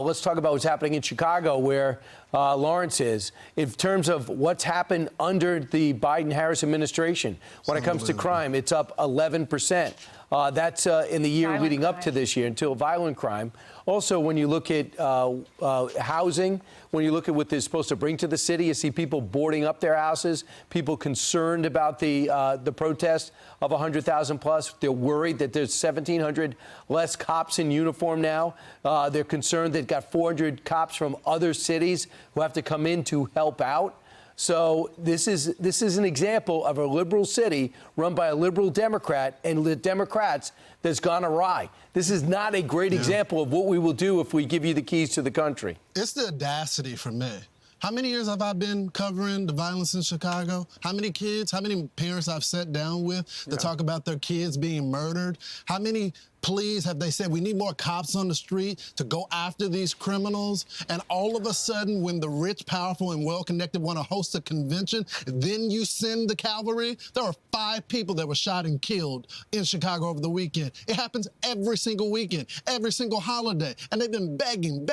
Let's talk about what's happening in Chicago, where Lawrence is, in terms of what's happened under the Biden-Harris administration. When it comes to crime, it's up 11%. That's in the year leading up to this year, until violent crime. Also, when you look at housing, when you look at what they're supposed to bring to the city, you see people boarding up their houses, people concerned about the protest of 100,000 plus. They're worried that there's 1,700 less cops in uniform now. They're concerned they've got 400 cops from other cities who have to come in to help out. So this is an example of a liberal city run by a liberal Democrat and the Democrats that's gone awry. This is not a great example of what we will do if we give you the keys to the country. It's the audacity for me. How many years have I been covering the violence in Chicago? How many kids, how many parents I've sat down with to talk about their kids being murdered? How many pleas have they said we need more cops on the street to go after these criminals? And all of a sudden, when the rich, powerful, and well-connected want to host a convention, then you send the cavalry? There were 5 people that were shot and killed in Chicago over the weekend. It happens every single weekend, every single holiday. And they've been begging,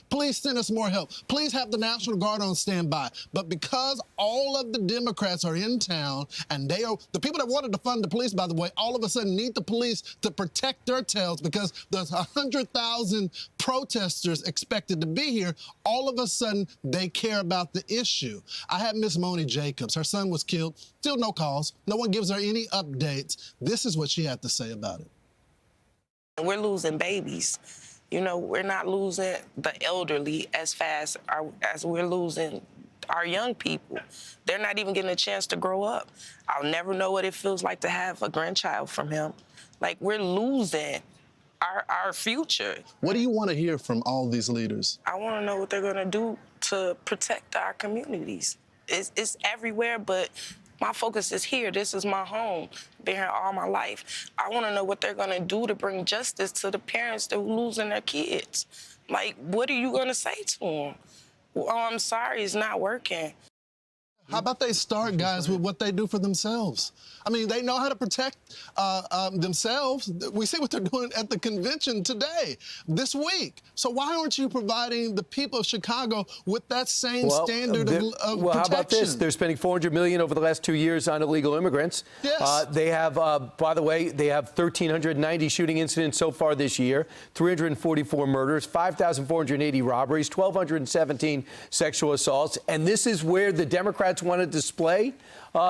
please send us more help. Please have the National Guard on standby. But because all of the Democrats are in town, and they are, the people that wanted to fund the police, by the way, all of a sudden need the police to protect their tails because there's 100,000 protesters expected to be here. All of a sudden, they care about the issue. I had Miss Moni Jacobs. Her son was killed. Still no calls. No one gives her any updates. This is what she had to say about it. We're losing babies. You know, we're not losing the elderly as fast as we're losing our young people. They're not even getting a chance to grow up. I'll never know what it feels like to have a grandchild from him. Like, we're losing our future. What do you want to hear from all these leaders? I want to know what they're going to do to protect our communities. It's everywhere, but my focus is here. This is my home. Been here all my life. I want to know what they're going to do to bring justice to the parents that are losing their kids. Like, what are you going to say to them? Well, oh, I'm sorry, it's not working. How about they start, guys, with what they do for themselves? I mean, they know how to protect themselves. We see what they're doing at the convention today, this week. So why aren't you providing the people of Chicago with that same standard of protection? Well, how about this? They're spending $400 million over the last 2 years on illegal immigrants. Yes. They have, by the way, they have 1,390 shooting incidents so far this year, 344 murders, 5,480 robberies, 1,217 sexual assaults. And this is where the Democrats want to display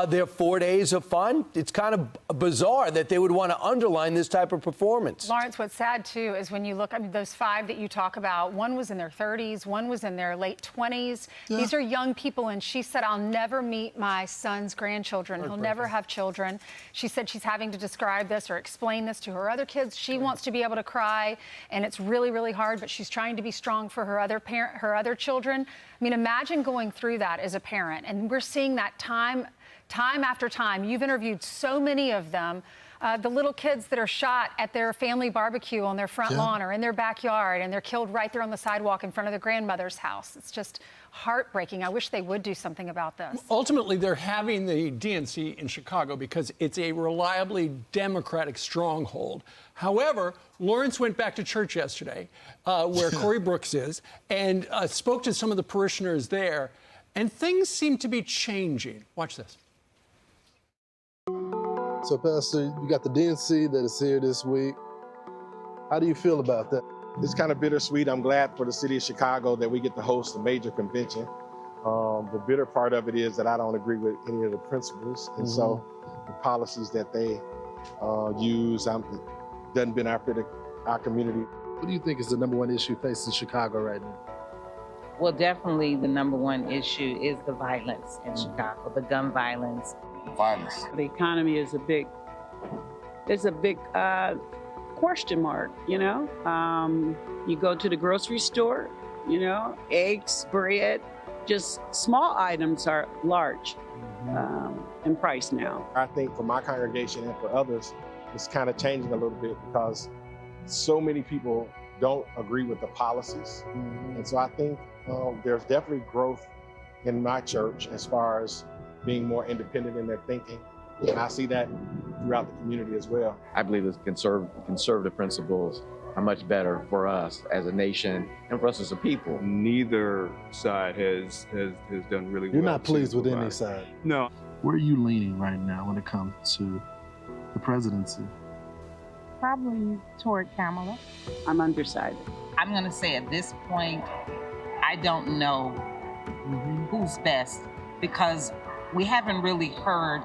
their 4 days of fun. It's kind of bizarre that they would want to underline this type of performance. Lawrence, what's sad, too, is when you look, I mean, those 5 that you talk about, one was in their 30s, one was in their late 20s. Yeah. These are young people, and she said, I'll never meet my son's grandchildren. He'll never have children. She said she's having to describe this or explain this to her other kids. She wants to be able to cry, and it's really, really hard, but she's trying to be strong for her other children. I mean, imagine going through that as a parent, and we're seeing that time after time. You've interviewed so many of them. The little kids that are shot at their family barbecue on their front lawn or in their backyard, and they're killed right there on the sidewalk in front of their grandmother's house. It's just heartbreaking. I wish they would do something about this. Ultimately, they're having the DNC in Chicago because it's a reliably Democratic stronghold. However, Lawrence went back to church yesterday, where Corey Brooks is, and spoke to some of the parishioners there, and things seem to be changing. Watch this. So, Pastor, you got the DNC that is here this week. How do you feel about that? It's kind of bittersweet. I'm glad for the city of Chicago that we get to host a major convention. The bitter part of it is that I don't agree with any of the principles. And so the policies that they use doesn't benefit our community. What do you think is the #1 issue facing Chicago right now? Well, definitely the #1 issue is the violence in Chicago, the gun violence. The economy is a big question mark, you know? You go to the grocery store, you know, eggs, bread, just small items are large in price now. I think for my congregation and for others, it's kind of changing a little bit because so many people don't agree with the policies. And so I think there's definitely growth in my church as far as being more independent in their thinking. And I see that throughout the community as well. I believe the conservative principles are much better for us as a nation and for us as a people. Neither side has done really well. You're not pleased with any side. No. Where are you leaning right now when it comes to the presidency? Probably toward Kamala. I'm undecided. I'm going to say at this point, I don't know who's best because we haven't really heard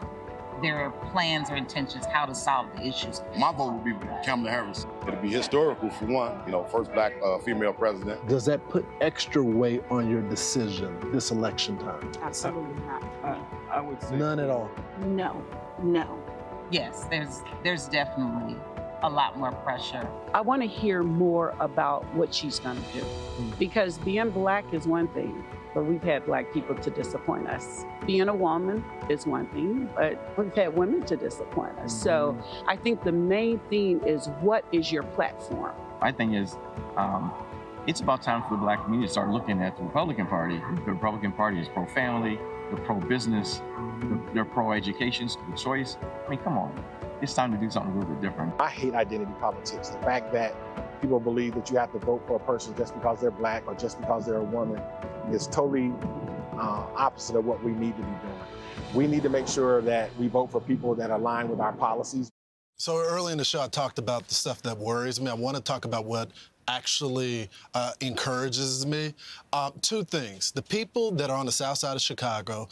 their plans or intentions how to solve the issues. My vote would be Kamala Harris. It'd be historical for one, first black female president. Does that put extra weight on your decision this election time? Absolutely not. I would say None at all. No. Yes, there's definitely a lot more pressure. I want to hear more about what she's going to do. Because being black is one thing, but we've had black people to disappoint us. Being a woman is one thing, but we've had women to disappoint us. So I think the main thing is, what is your platform? My thing is, it's about time for the black community to start looking at the Republican Party. The Republican Party is pro-family, they're pro-business, they're pro-education, school choice. I mean, come on. It's time to do something a little bit different. I hate identity politics. The fact that people believe that you have to vote for a person just because they're black or just because they're a woman is totally opposite of what we need to be doing. We need to make sure that we vote for people that align with our policies. So early in the show, I talked about the stuff that worries me. I want to talk about what actually encourages me. Two things. The people that are on the south side of Chicago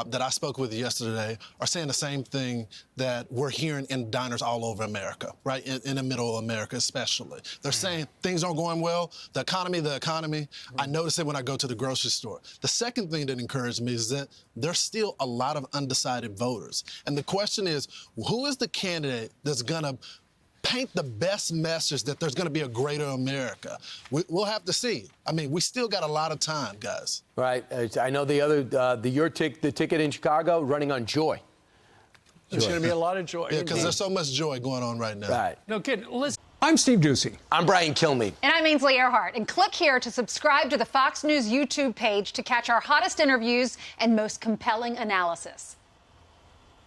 that I spoke with yesterday are saying the same thing that we're hearing in diners all over America, right? In the middle of America especially. They're saying things aren't going well. The economy. I notice it when I go to the grocery store. The second thing that encouraged me is that there's still a lot of undecided voters. And the question is, who is the candidate that's going to paint the best message that there's going to be a greater America? We'll have to see. I mean, we still got a lot of time, guys. Right. I know the ticket in Chicago running on joy. There's going to be a lot of joy. Yeah, because there's so much joy going on right now. Right. No kidding. Listen, I'm Steve Ducey. I'm Brian Kilmeade. And I'm Ainsley Earhart. And click here to subscribe to the Fox News YouTube page to catch our hottest interviews and most compelling analysis.